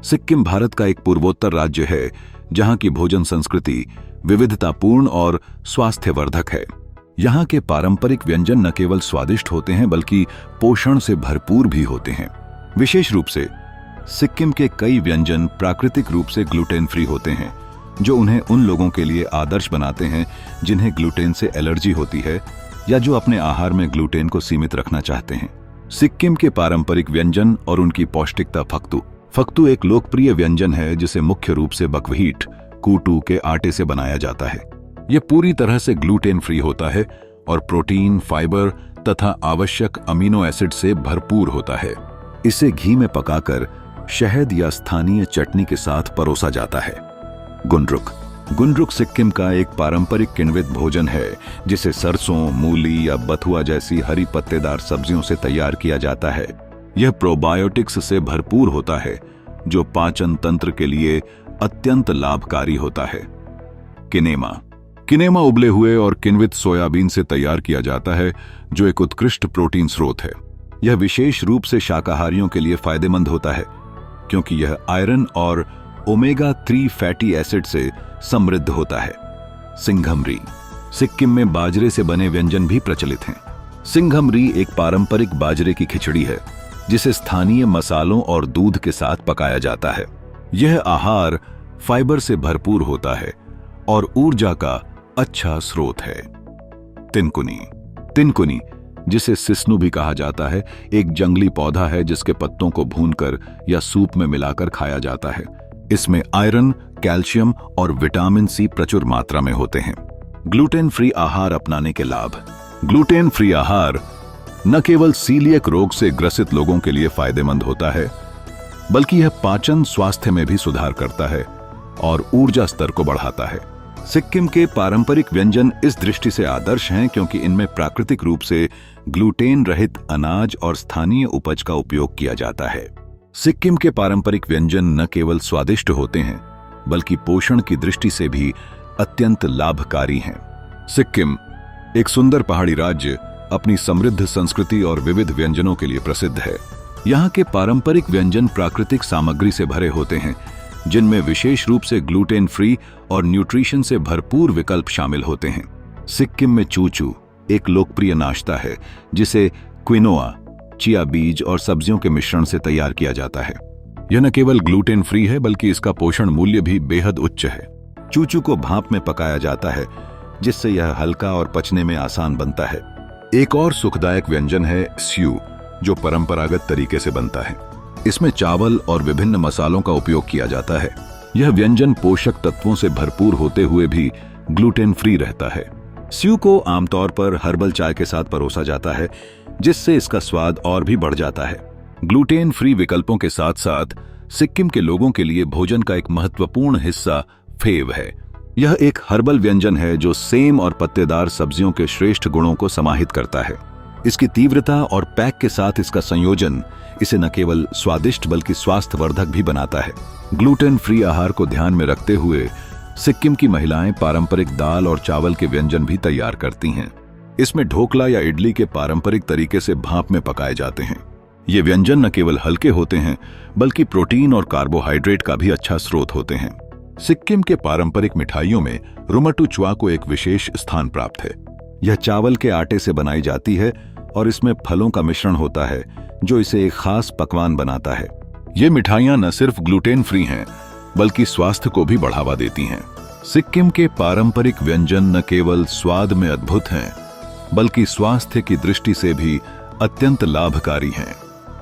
सिक्किम भारत का एक पूर्वोत्तर राज्य है जहां की भोजन संस्कृति विविधतापूर्ण और स्वास्थ्यवर्धक है। यहाँ के पारंपरिक व्यंजन न केवल स्वादिष्ट होते हैं बल्कि पोषण से भरपूर भी होते हैं। विशेष रूप से सिक्किम के कई व्यंजन प्राकृतिक रूप से ग्लूटेन फ्री होते हैं, जो उन्हें उन लोगों के लिए आदर्श बनाते हैं जिन्हें ग्लूटेन से एलर्जी होती है या जो अपने आहार में ग्लूटेन को सीमित रखना चाहते हैं। सिक्किम के पारंपरिक व्यंजन और उनकी पौष्टिकता। फक्तू एक लोकप्रिय व्यंजन है जिसे मुख्य रूप से बकव्हीट कूटू के आटे से बनाया जाता है। यह पूरी तरह से ग्लूटेन फ्री होता है और प्रोटीन, फाइबर तथा आवश्यक अमीनो एसिड से भरपूर होता है। इसे घी में पकाकर शहद या स्थानीय चटनी के साथ परोसा जाता है। गुन्द्रुक सिक्किम का एक पारंपरिक किण्वित भोजन है जिसे सरसों, मूली या बथुआ जैसी हरी पत्तेदार सब्जियों से तैयार किया जाता है। यह प्रोबायोटिक्स से भरपूर होता है जो पाचन तंत्र के लिए अत्यंत लाभकारी होता है। किनेमा उबले हुए और किण्वित सोयाबीन से तैयार किया जाता है जो एक उत्कृष्ट प्रोटीन स्रोत है। यह विशेष रूप से शाकाहारियों के लिए फायदेमंद होता है क्योंकि यह आयरन और ओमेगा 3 फैटी एसिड से समृद्ध होता है। सिंघमरी सिक्किम में बाजरे से बने व्यंजन भी प्रचलित हैं। सिंघमरी एक पारंपरिक बाजरे की खिचड़ी है जिसे स्थानीय मसालों और दूध के साथ पकाया जाता है। यह आहार फाइबर से भरपूर होता है और ऊर्जा का अच्छा स्रोत है। तिनकुनी जिसे सिस्नु भी कहा जाता है, एक जंगली पौधा है जिसके पत्तों को भूनकर या सूप में मिलाकर खाया जाता है। इसमें आयरन, कैल्शियम और विटामिन सी प्रचुर मात्रा में होते हैं। ग्लूटेन फ्री आहार अपनाने के लाभ। ग्लूटेन फ्री आहार न केवल सीलिएक रोग से ग्रसित लोगों के लिए फायदेमंद होता है बल्कि यह पाचन स्वास्थ्य में भी सुधार करता है और ऊर्जा स्तर को बढ़ाता है। सिक्किम के पारंपरिक व्यंजन इस दृष्टि से आदर्श हैं क्योंकि इनमें प्राकृतिक रूप से ग्लूटेन रहित अनाज और स्थानीय उपज का उपयोग किया जाता है। सिक्किम के पारंपरिक व्यंजन न केवल स्वादिष्ट होते हैं बल्कि पोषण की दृष्टि से भी अत्यंत लाभकारी हैं। सिक्किम एक सुंदर पहाड़ी राज्य अपनी समृद्ध संस्कृति और विविध व्यंजनों के लिए प्रसिद्ध है। यहाँ के पारंपरिक व्यंजन प्राकृतिक सामग्री से भरे होते हैं जिनमें विशेष रूप से ग्लूटेन फ्री और न्यूट्रिशन से भरपूर विकल्प शामिल होते हैं। सिक्किम में चूचू एक लोकप्रिय नाश्ता है जिसे क्विनोआ, चिया बीज और सब्जियों के मिश्रण से तैयार किया जाता है। यह न केवल ग्लूटेन फ्री है बल्कि इसका पोषण मूल्य भी बेहद उच्च है। चूचू को भाप में पकाया जाता है जिससे यह हल्का और पचने में आसान बनता है। एक और सुखदायक व्यंजन है स्यू जो परंपरागत तरीके से बनता है। इसमें चावल और विभिन्न मसालों का उपयोग किया जाता है। यह व्यंजन पोषक तत्वों से भरपूर होते हुए भी ग्लूटेन फ्री रहता है। स्यू को आमतौर पर हर्बल चाय के साथ परोसा जाता है जिससे इसका स्वाद और भी बढ़ जाता है। ग्लूटेन फ्री विकल्पों के साथ साथ सिक्किम के लोगों के लिए भोजन का एक महत्वपूर्ण हिस्सा फेव है। यह एक हर्बल व्यंजन है जो सेम और पत्तेदार सब्जियों के श्रेष्ठ गुणों को समाहित करता है। इसकी तीव्रता और पैक के साथ इसका संयोजन इसे न केवल स्वादिष्ट बल्कि स्वास्थ्यवर्धक भी बनाता है। ग्लूटेन फ्री आहार को ध्यान में रखते हुए सिक्किम की महिलाएं पारंपरिक दाल और चावल के व्यंजन भी तैयार करती हैं। इसमें ढोकला या इडली के पारंपरिक तरीके से भाप में पकाए जाते हैं। ये व्यंजन न केवल हल्के होते हैं बल्कि प्रोटीन और कार्बोहाइड्रेट का भी अच्छा स्रोत होते हैं। सिक्किम के पारंपरिक मिठाइयों में रुमटू च्वा को एक विशेष स्थान प्राप्त है। यह चावल के आटे से बनाई जाती है और इसमें फलों का मिश्रण होता है जो इसे एक खास पकवान बनाता है। ये मिठाइयां न सिर्फ ग्लूटेन फ्री हैं बल्कि स्वास्थ्य को भी बढ़ावा देती हैं। सिक्किम के पारंपरिक व्यंजन न केवल स्वाद में अद्भुत हैं बल्कि स्वास्थ्य की दृष्टि से भी अत्यंत लाभकारी हैं।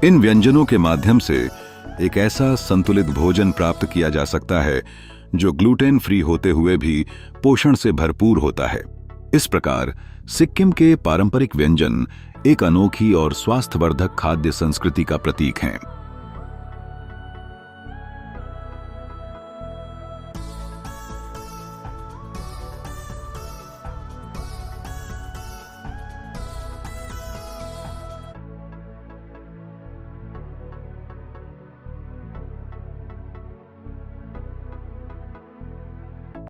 इन व्यंजनों के माध्यम से एक ऐसा संतुलित भोजन प्राप्त किया जा सकता है जो ग्लूटेन फ्री होते हुए भी पोषण से भरपूर होता है। इस प्रकार सिक्किम के पारंपरिक व्यंजन एक अनोखी और स्वास्थ्यवर्धक खाद्य संस्कृति का प्रतीक हैं।